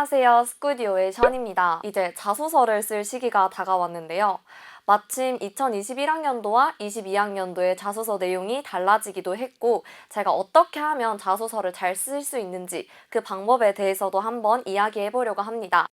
안녕하세요. 스쿠디오의 션입니다. 이제 자소서를 쓸 시기가 다가왔는데요. 마침 2021학년도와 22학년도의 자소서 내용이 달라지기도 했고, 제가 어떻게 하면 자소서를 잘 쓸 수 있는지 그 방법에 대해서도 한번 이야기해 보려고 합니다.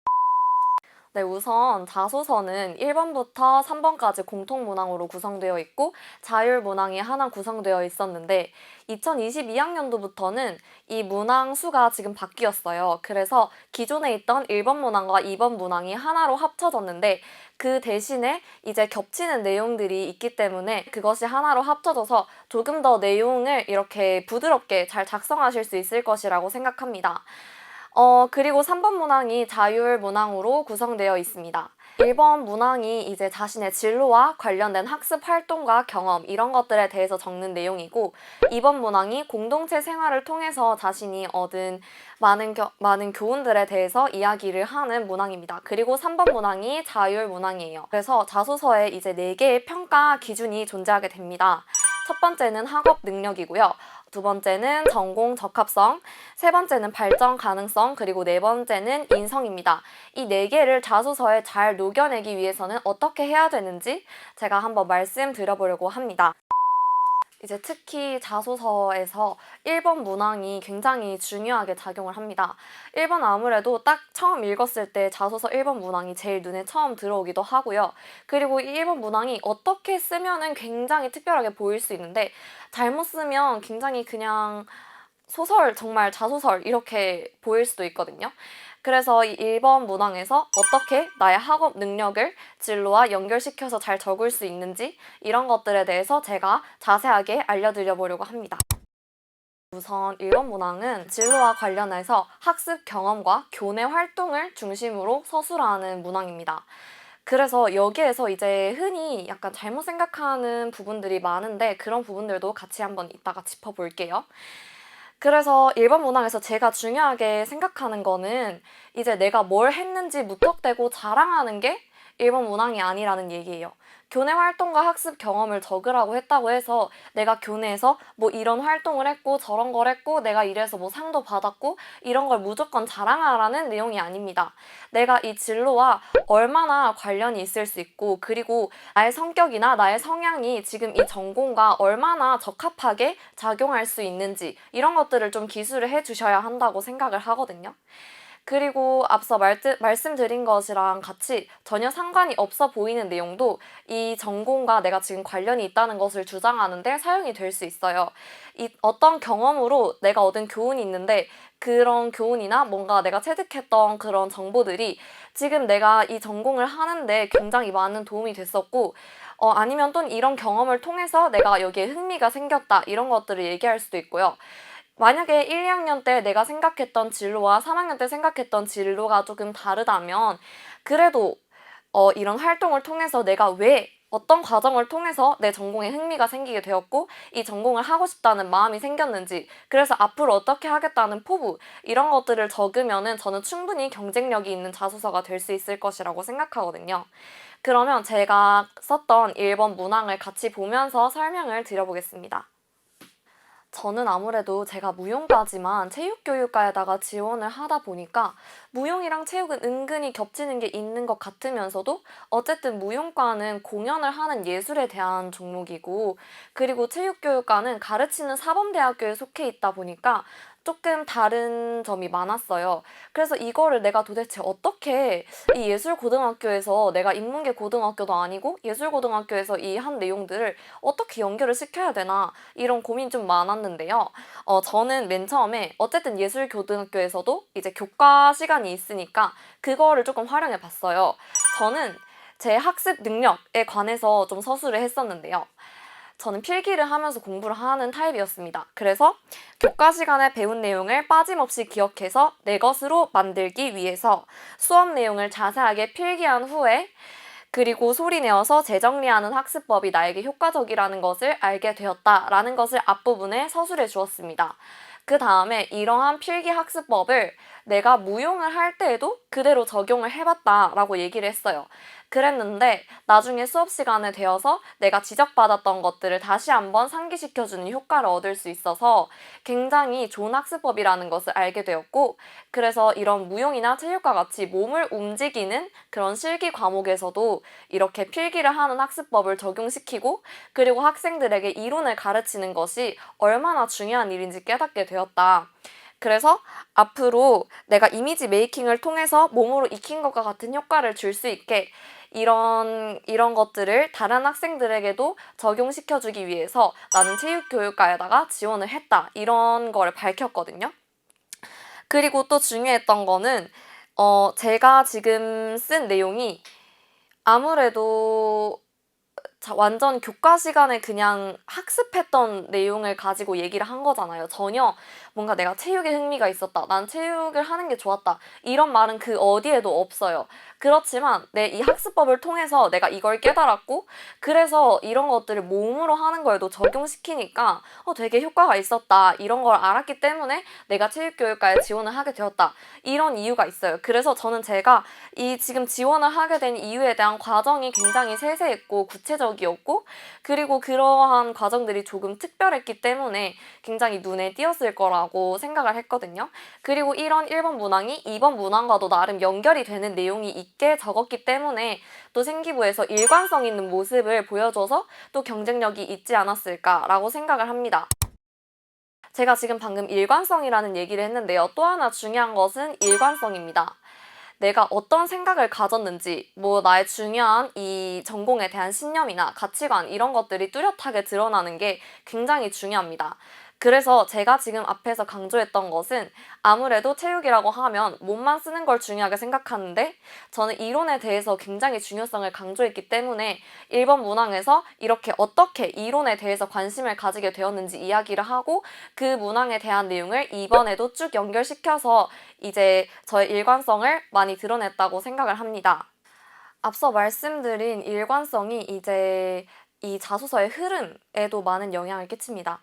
네, 우선 자소서는 1번부터 3번까지 공통문항으로 구성되어 있고 자율문항이 하나 구성되어 있었는데 2022학년도부터는 이 문항 수가 지금 바뀌었어요. 그래서 기존에 있던 1번 문항과 2번 문항이 하나로 합쳐졌는데 그 대신에 이제 겹치는 내용들이 있기 때문에 그것이 하나로 합쳐져서 조금 더 내용을 이렇게 부드럽게 잘 작성하실 수 있을 것이라고 생각합니다. 그리고 3번 문항이 자율 문항으로 구성되어 있습니다. 1번 문항이 이제 자신의 진로와 관련된 학습 활동과 경험 이런 것들에 대해서 적는 내용이고 2번 문항이 공동체 생활을 통해서 자신이 얻은 많은 교훈들에 대해서 이야기를 하는 문항입니다. 그리고 3번 문항이 자율 문항이에요. 그래서 자소서에 이제 4개의 평가 기준이 존재하게 됩니다. 첫 번째는 학업 능력이고요. 두 번째는 전공 적합성, 세 번째는 발전 가능성, 그리고 네 번째는 인성입니다. 이 네 개를 자소서에 잘 녹여내기 위해서는 어떻게 해야 되는지 제가 한번 말씀드려보려고 합니다. 이제 특히 자소서에서 1번 문항이 굉장히 중요하게 작용을 합니다. 1번 아무래도 딱 처음 읽었을 때 자소서 1번 문항이 제일 눈에 처음 들어오기도 하고요. 그리고 이 1번 문항이 어떻게 쓰면은 굉장히 특별하게 보일 수 있는데 잘못 쓰면 굉장히 그냥 소설, 정말 자소설 이렇게 보일 수도 있거든요. 그래서 이 1번 문항에서 어떻게 나의 학업 능력을 진로와 연결시켜서 잘 적을 수 있는지 이런 것들에 대해서 제가 자세하게 알려드려 보려고 합니다. 우선 1번 문항은 진로와 관련해서 학습 경험과 교내 활동을 중심으로 서술하는 문항입니다. 그래서 여기에서 이제 흔히 약간 잘못 생각하는 부분들이 많은데 그런 부분들도 같이 한번 이따가 짚어볼게요. 그래서 1번 문항에서 제가 중요하게 생각하는 거는 이제 내가 뭘 했는지 무턱대고 자랑하는 게 1번 문항이 아니라는 얘기예요. 교내 활동과 학습 경험을 적으라고 했다고 해서 내가 교내에서 뭐 이런 활동을 했고 저런 걸 했고 내가 이래서 뭐 상도 받았고 이런 걸 무조건 자랑하라는 내용이 아닙니다. 내가 이 진로와 얼마나 관련이 있을 수 있고 그리고 나의 성격이나 나의 성향이 지금 이 전공과 얼마나 적합하게 작용할 수 있는지 이런 것들을 좀 기술을 해주셔야 한다고 생각을 하거든요. 그리고 앞서 말씀드린 것이랑 같이 전혀 상관이 없어 보이는 내용도 이 전공과 내가 지금 관련이 있다는 것을 주장하는데 사용이 될 수 있어요. 이 어떤 경험으로 내가 얻은 교훈이 있는데 그런 교훈이나 뭔가 내가 체득했던 그런 정보들이 지금 내가 이 전공을 하는데 굉장히 많은 도움이 됐었고 아니면 또 이런 경험을 통해서 내가 여기에 흥미가 생겼다 이런 것들을 얘기할 수도 있고요. 만약에 1, 2학년 때 내가 생각했던 진로와 3학년 때 생각했던 진로가 조금 다르다면 그래도 이런 활동을 통해서 내가 왜 어떤 과정을 통해서 내 전공에 흥미가 생기게 되었고 이 전공을 하고 싶다는 마음이 생겼는지 그래서 앞으로 어떻게 하겠다는 포부 이런 것들을 적으면은 저는 충분히 경쟁력이 있는 자소서가 될 수 있을 것이라고 생각하거든요. 그러면 제가 썼던 1번 문항을 같이 보면서 설명을 드려보겠습니다. 저는 아무래도 제가 무용과지만 체육교육과에다가 지원을 하다 보니까 무용이랑 체육은 은근히 겹치는 게 있는 것 같으면서도 어쨌든 무용과는 공연을 하는 예술에 대한 종목이고 그리고 체육교육과는 가르치는 사범대학교에 속해 있다 보니까 조금 다른 점이 많았어요. 그래서 이거를 내가 도대체 어떻게 이 예술고등학교에서 내가 인문계 고등학교도 아니고 예술고등학교에서 이 한 내용들을 어떻게 연결을 시켜야 되나 이런 고민이 좀 많았는데요. 저는 맨 처음에 어쨌든 예술고등학교에서도 이제 교과 시간이 있으니까 그거를 조금 활용해 봤어요. 저는 제 학습 능력에 관해서 좀 서술을 했었는데요. 저는 필기를 하면서 공부를 하는 타입이었습니다. 그래서 교과 시간에 배운 내용을 빠짐없이 기억해서 내 것으로 만들기 위해서 수업 내용을 자세하게 필기한 후에 그리고 소리 내어서 재정리하는 학습법이 나에게 효과적이라는 것을 알게 되었다라는 것을 앞부분에 서술해 주었습니다. 그 다음에 이러한 필기 학습법을 내가 무용을 할 때에도 그대로 적용을 해봤다라고 얘기를 했어요. 그랬는데 나중에 수업 시간에 되어서 내가 지적받았던 것들을 다시 한번 상기시켜주는 효과를 얻을 수 있어서 굉장히 좋은 학습법이라는 것을 알게 되었고, 그래서 이런 무용이나 체육과 같이 몸을 움직이는 그런 실기 과목에서도 이렇게 필기를 하는 학습법을 적용시키고, 그리고 학생들에게 이론을 가르치는 것이 얼마나 중요한 일인지 깨닫게 되었다. 그래서 앞으로 내가 이미지 메이킹을 통해서 몸으로 익힌 것과 같은 효과를 줄 수 있게 이런 것들을 다른 학생들에게도 적용시켜주기 위해서 나는 체육교육과에다가 지원을 했다. 이런 거를 밝혔거든요. 그리고 또 중요했던 거는 제가 지금 쓴 내용이 아무래도 완전 교과 시간에 그냥 학습했던 내용을 가지고 얘기를 한 거잖아요. 전혀 뭔가 내가 체육에 흥미가 있었다, 난 체육을 하는 게 좋았다, 이런 말은 그 어디에도 없어요. 그렇지만 내 이 학습법을 통해서 내가 이걸 깨달았고, 그래서 이런 것들을 몸으로 하는 거에도 적용시키니까 되게 효과가 있었다, 이런 걸 알았기 때문에 내가 체육교육과에 지원을 하게 되었다, 이런 이유가 있어요. 그래서 저는 제가 이 지금 지원을 하게 된 이유에 대한 과정이 굉장히 세세했고 구체적이었고, 그리고 그러한 과정들이 조금 특별했기 때문에 굉장히 눈에 띄었을 거라고 생각을 했거든요. 그리고 이런 1번 문항이 2번 문항과도 나름 연결이 되는 내용이 있게 적었기 때문에 또 생기부에서 일관성 있는 모습을 보여줘서 또 경쟁력이 있지 않았을까라고 생각을 합니다. 제가 지금 방금 일관성이라는 얘기를 했는데요. 또 하나 중요한 것은 일관성입니다. 내가 어떤 생각을 가졌는지, 나의 중요한 이 전공에 대한 신념이나 가치관, 이런 것들이 뚜렷하게 드러나는 게 굉장히 중요합니다. 그래서 제가 지금 앞에서 강조했던 것은 아무래도 체육이라고 하면 몸만 쓰는 걸 중요하게 생각하는데, 저는 이론에 대해서 굉장히 중요성을 강조했기 때문에 1번 문항에서 이렇게 어떻게 이론에 대해서 관심을 가지게 되었는지 이야기를 하고, 그 문항에 대한 내용을 2번에도 쭉 연결시켜서 이제 저의 일관성을 많이 드러냈다고 생각을 합니다. 앞서 말씀드린 일관성이 이제 이 자소서의 흐름에도 많은 영향을 끼칩니다.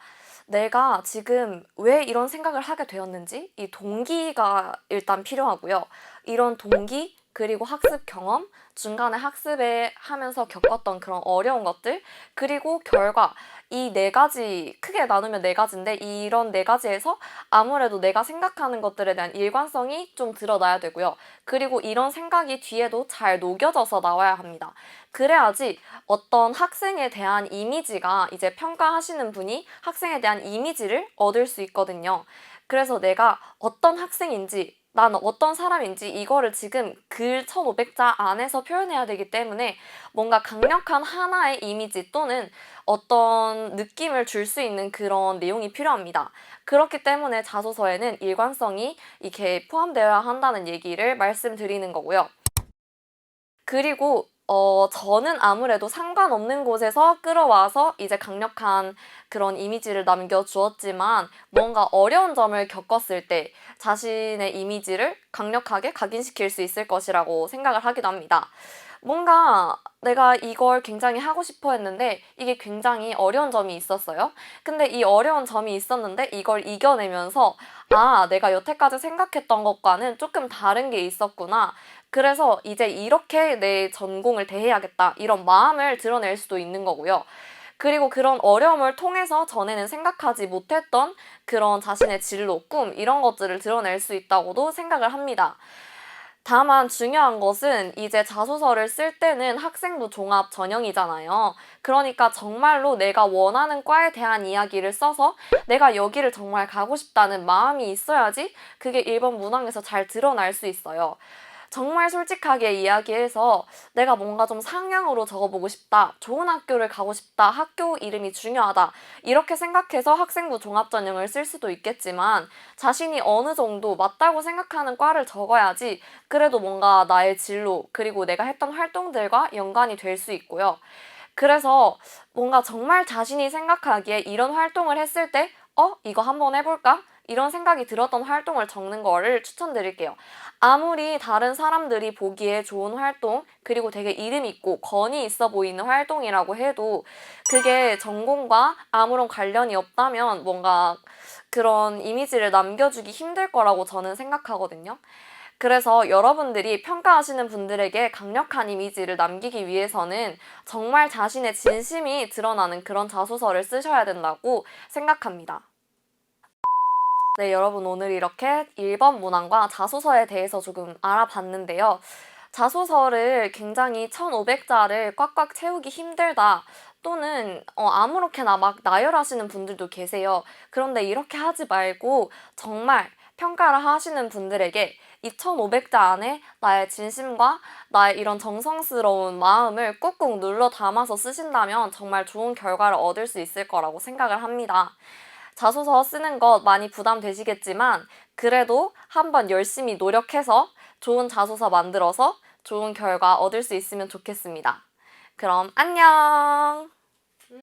내가 지금 왜 이런 생각을 하게 되었는지, 이 동기가 일단 필요하고요. 이런 동기, 그리고 학습 경험, 중간에 학습에 하면서 겪었던 그런 어려운 것들, 그리고 결과, 이 네 가지, 크게 나누면 네 가지인데, 이런 네 가지에서 아무래도 내가 생각하는 것들에 대한 일관성이 좀 드러나야 되고요. 그리고 이런 생각이 뒤에도 잘 녹여져서 나와야 합니다. 그래야지 어떤 학생에 대한 이미지가, 이제 평가하시는 분이 학생에 대한 이미지를 얻을 수 있거든요. 그래서 내가 어떤 학생인지, 나는 어떤 사람인지 이거를 지금 글 1500자 안에서 표현해야 되기 때문에 뭔가 강력한 하나의 이미지 또는 어떤 느낌을 줄 수 있는 그런 내용이 필요합니다. 그렇기 때문에 자소서에는 일관성이 이렇게 포함되어야 한다는 얘기를 말씀드리는 거고요. 그리고 저는 아무래도 상관없는 곳에서 끌어와서 이제 강력한 그런 이미지를 남겨주었지만, 뭔가 어려운 점을 겪었을 때 자신의 이미지를 강력하게 각인시킬 수 있을 것이라고 생각을 하기도 합니다. 뭔가 내가 이걸 굉장히 하고 싶어 했는데 이게 굉장히 어려운 점이 있었어요. 근데 이 어려운 점이 있었는데 이걸 이겨내면서 내가 여태까지 생각했던 것과는 조금 다른 게 있었구나. 그래서 이제 이렇게 내 전공을 대해야겠다, 이런 마음을 드러낼 수도 있는 거고요. 그리고 그런 어려움을 통해서 전에는 생각하지 못했던 그런 자신의 진로, 꿈, 이런 것들을 드러낼 수 있다고도 생각을 합니다. 다만 중요한 것은 이제 자소서를 쓸 때는 학생부 종합 전형이잖아요. 그러니까 정말로 내가 원하는 과에 대한 이야기를 써서 내가 여기를 정말 가고 싶다는 마음이 있어야지 그게 1번 문항에서 잘 드러날 수 있어요. 정말 솔직하게 이야기해서 내가 뭔가 좀 상향으로 적어보고 싶다, 좋은 학교를 가고 싶다, 학교 이름이 중요하다, 이렇게 생각해서 학생부 종합전형을 쓸 수도 있겠지만, 자신이 어느 정도 맞다고 생각하는 과를 적어야지 그래도 뭔가 나의 진로, 그리고 내가 했던 활동들과 연관이 될 수 있고요. 그래서 뭔가 정말 자신이 생각하기에 이런 활동을 했을 때 이거 한번 해볼까? 이런 생각이 들었던 활동을 적는 거를 추천드릴게요. 아무리 다른 사람들이 보기에 좋은 활동, 그리고 되게 이름 있고 권위 있어 보이는 활동이라고 해도 그게 전공과 아무런 관련이 없다면 뭔가 그런 이미지를 남겨주기 힘들 거라고 저는 생각하거든요. 그래서 여러분들이 평가하시는 분들에게 강력한 이미지를 남기기 위해서는 정말 자신의 진심이 드러나는 그런 자소서를 쓰셔야 된다고 생각합니다. 네, 여러분 오늘 이렇게 1번 문항과 자소서에 대해서 조금 알아봤는데요. 자소서를 굉장히 1,500자를 꽉꽉 채우기 힘들다. 또는 아무렇게나 막 나열하시는 분들도 계세요. 그런데 이렇게 하지 말고 정말 평가를 하시는 분들에게 이 1,500자 안에 나의 진심과 나의 이런 정성스러운 마음을 꾹꾹 눌러 담아서 쓰신다면 정말 좋은 결과를 얻을 수 있을 거라고 생각을 합니다. 자소서 쓰는 것 많이 부담되시겠지만 그래도 한번 열심히 노력해서 좋은 자소서 만들어서 좋은 결과 얻을 수 있으면 좋겠습니다. 그럼 안녕!